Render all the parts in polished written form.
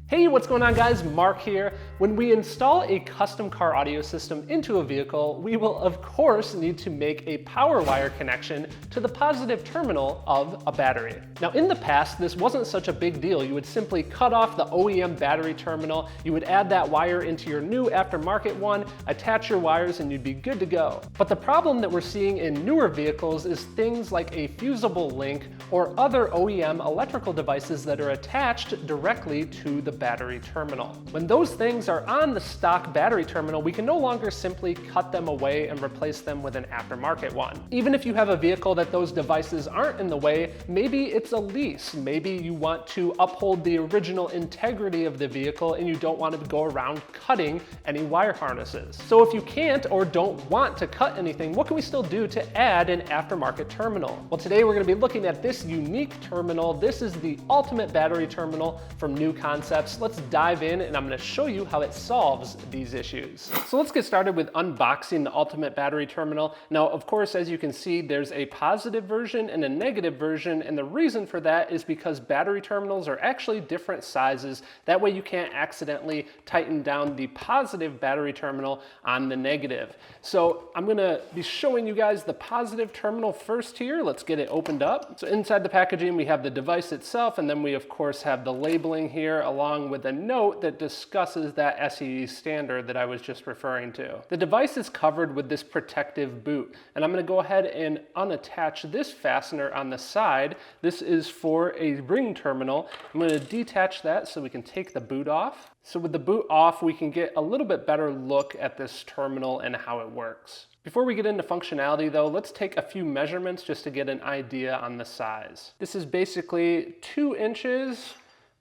Hey, what's going on guys? Mark here. When we install a custom car audio system into a vehicle, we will of course need to make a power wire connection to the positive terminal of a battery. Now in the past, this wasn't such a big deal. You would simply cut off the OEM battery terminal, you would add that wire into your new aftermarket one, attach your wires, and you'd be good to go. But the problem that we're seeing in newer vehicles is things like a fusible link or other OEM electrical devices that are attached directly to the battery terminal. When those things are on the stock battery terminal, we can no longer simply cut them away and replace them with an aftermarket one. Even if you have a vehicle that those devices aren't in the way, maybe it's a lease, maybe you want to uphold the original integrity of the vehicle and you don't want to go around cutting any wire harnesses. So if you can't or don't want to cut anything, what can we still do to add an aftermarket terminal? Well, today we're going to be looking at this unique terminal. This is the Ultimate Battery Terminal from Knukonceptz. Let's dive in and I'm going to show you how it solves these issues. So let's get started with unboxing the Ultimate Battery Terminal. Now, of course, as you can see, there's a positive version and a negative version, and the reason for that is because battery terminals are actually different sizes. That way you can't accidentally tighten down the positive battery terminal on the negative. So I'm going to be showing you guys the positive terminal first here. Let's get it opened up. So inside the packaging, we have the device itself, and then we of course have the labeling here along with a note that discusses that SEE standard that I was just referring to. The device is covered with this protective boot, and I'm going to go ahead and unattach this fastener on the side. This is for a ring terminal. I'm going to detach that so we can take the boot off. So with the boot off, we can get a little bit better look at this terminal and how it works. Before we get into functionality though, let's take a few measurements just to get an idea on the size. This is basically 2 inches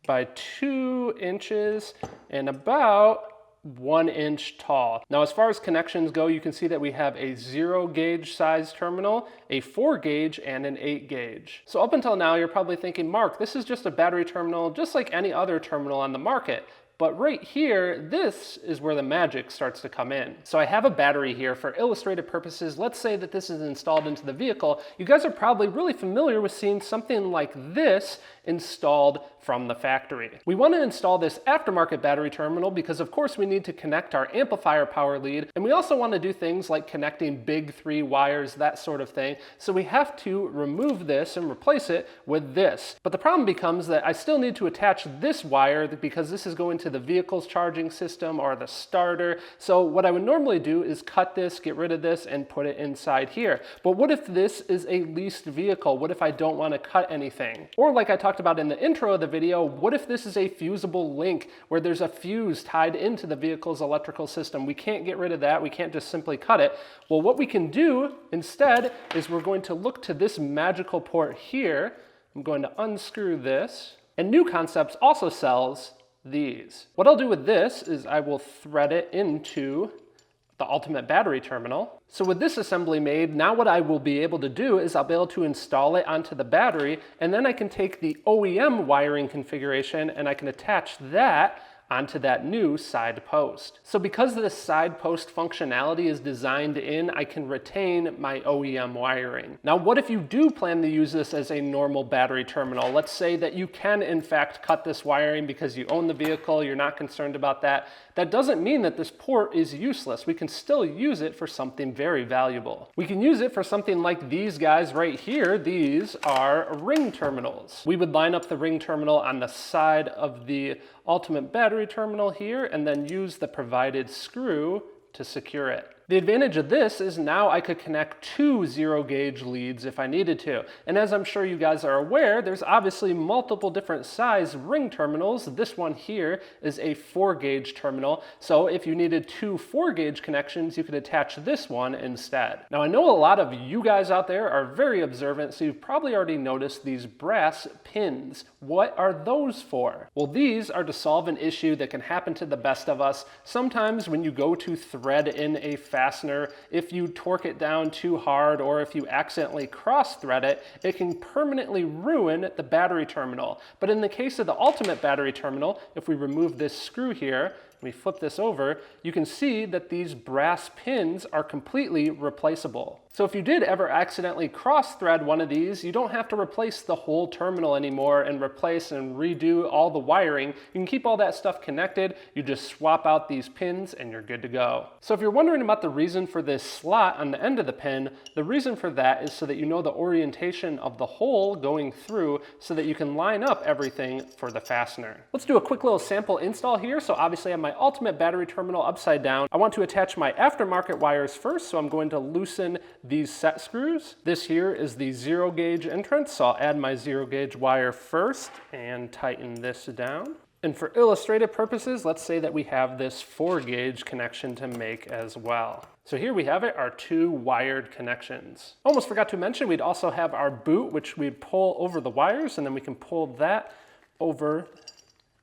by 2 inches and about 1 inch tall. Now, as far as connections go, you can see that we have a 0 gauge size terminal, a 4 gauge, and an 8 gauge. So up until now, you're probably thinking, Mark, this is just a battery terminal, just like any other terminal on the market. But right here, this is where the magic starts to come in. So I have a battery here for illustrative purposes. Let's say that this is installed into the vehicle. You guys are probably really familiar with seeing something like this installed from the factory. We want to install this aftermarket battery terminal because of course we need to connect our amplifier power lead, and we also want to do things like connecting big 3 wires, that sort of thing. So we have to remove this and replace it with this. But the problem becomes that I still need to attach this wire because this is going to the vehicle's charging system or the starter. So what I would normally do is cut this, get rid of this, and put it inside here. But what if this is a leased vehicle? What if I don't want to cut anything? Or like I talked about in the intro of the video, what if this is a fusible link where there's a fuse tied into the vehicle's electrical system? We can't get rid of that. We can't just simply cut it. Well, what we can do instead is we're going to look to this magical port here. I'm going to unscrew this. And Knukonceptz also sells these. What I'll do with this is I will thread it into the Ultimate Battery Terminal. So with this assembly made, now what I will be able to do is I'll be able to install it onto the battery, and then I can take the OEM wiring configuration and I can attach that onto that new side post. So because this side post functionality is designed in, I can retain my OEM wiring. Now, what if you do plan to use this as a normal battery terminal? Let's say that you can in fact cut this wiring because you own the vehicle, you're not concerned about that. That doesn't mean that this port is useless. We can still use it for something very valuable. We can use it for something like these guys right here. These are ring terminals. We would line up the ring terminal on the side of the Ultimate Battery Terminal here and then use the provided screw to secure it. The advantage of this is now I could connect 2 0 gauge leads if I needed to. And as I'm sure you guys are aware, there's obviously multiple different size ring terminals. This one here is a 4 gauge terminal. So if you needed 2 4 gauge connections, you could attach this one instead. Now I know a lot of you guys out there are very observant, so you've probably already noticed these brass pins. What are those for? Well, these are to solve an issue that can happen to the best of us. Sometimes when you go to thread in a fastener, if you torque it down too hard or if you accidentally cross-thread it, it can permanently ruin the battery terminal. But in the case of the Ultimate Battery Terminal, if we remove this screw here we flip this over, you can see that these brass pins are completely replaceable. So if you did ever accidentally cross-thread one of these, you don't have to replace the whole terminal anymore and replace and redo all the wiring. You can keep all that stuff connected. You just swap out these pins and you're good to go. So if you're wondering about the reason for this slot on the end of the pin, the reason for that is so that you know the orientation of the hole going through so that you can line up everything for the fastener. Let's do a quick little sample install here. So obviously I have my Ultimate Battery Terminal upside down. I want to attach my aftermarket wires first, so I'm going to loosen these set screws. This here is the 0 gauge entrance, so I'll add my 0 gauge wire first and tighten this down. And for illustrative purposes, let's say that we have this 4 gauge connection to make as well. So here we have it, our 2 wired connections. Almost forgot to mention, we'd also have our boot, which we'd pull over the wires, and then we can pull that over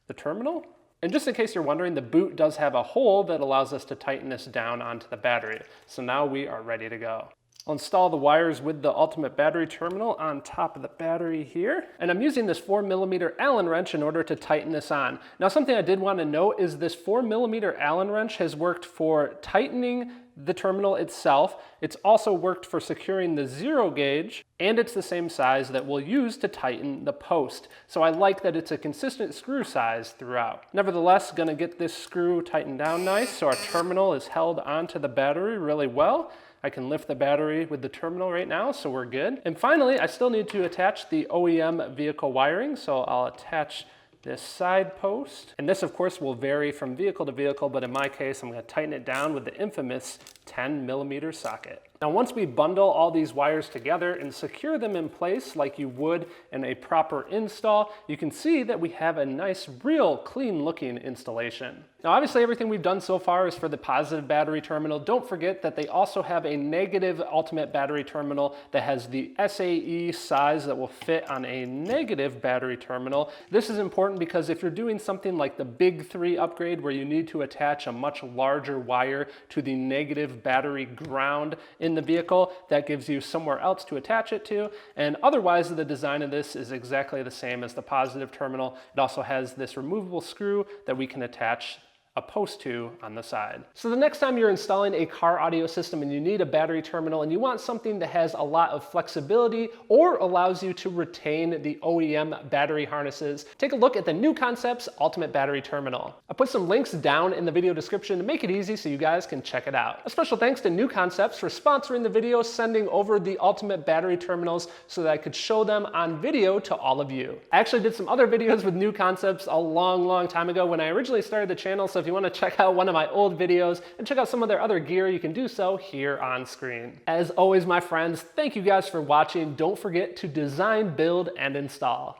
the terminal. And just in case you're wondering, the boot does have a hole that allows us to tighten this down onto the battery. So now we are ready to go. I'll install the wires with the Ultimate Battery Terminal on top of the battery here. And I'm using this 4mm Allen wrench in order to tighten this on. Now something I did want to note is this 4mm Allen wrench has worked for tightening the terminal itself. It's also worked for securing the 0 gauge, and it's the same size that we'll use to tighten the post. So I like that it's a consistent screw size throughout. Nevertheless, gonna get this screw tightened down nice so our terminal is held onto the battery really well. I can lift the battery with the terminal right now, so we're good. And finally, I still need to attach the OEM vehicle wiring, so I'll attach this side post. And this, of course, will vary from vehicle to vehicle, but in my case, I'm gonna tighten it down with the infamous 10mm socket. Now, once we bundle all these wires together and secure them in place like you would in a proper install, you can see that we have a nice, real clean looking installation. Now, obviously everything we've done so far is for the positive battery terminal. Don't forget that they also have a negative Ultimate Battery Terminal that has the SAE size that will fit on a negative battery terminal. This is important because if you're doing something like the Big 3 upgrade where you need to attach a much larger wire to the negative battery ground in the vehicle, that gives you somewhere else to attach it to. And otherwise, the design of this is exactly the same as the positive terminal. It also has this removable screw that we can attach a post to on the side. So the next time you're installing a car audio system and you need a battery terminal and you want something that has a lot of flexibility or allows you to retain the OEM battery harnesses, take a look at the Knukonceptz Ultimate Battery Terminal. I put some links down in the video description to make it easy so you guys can check it out. A special thanks to Knukonceptz for sponsoring the video, sending over the Ultimate Battery Terminals so that I could show them on video to all of you. I actually did some other videos with Knukonceptz a long time ago when I originally started the channel, so if you want to check out one of my old videos and check out some of their other gear, you can do so here on screen. As always, my friends, thank you guys for watching. Don't forget to design, build, and install.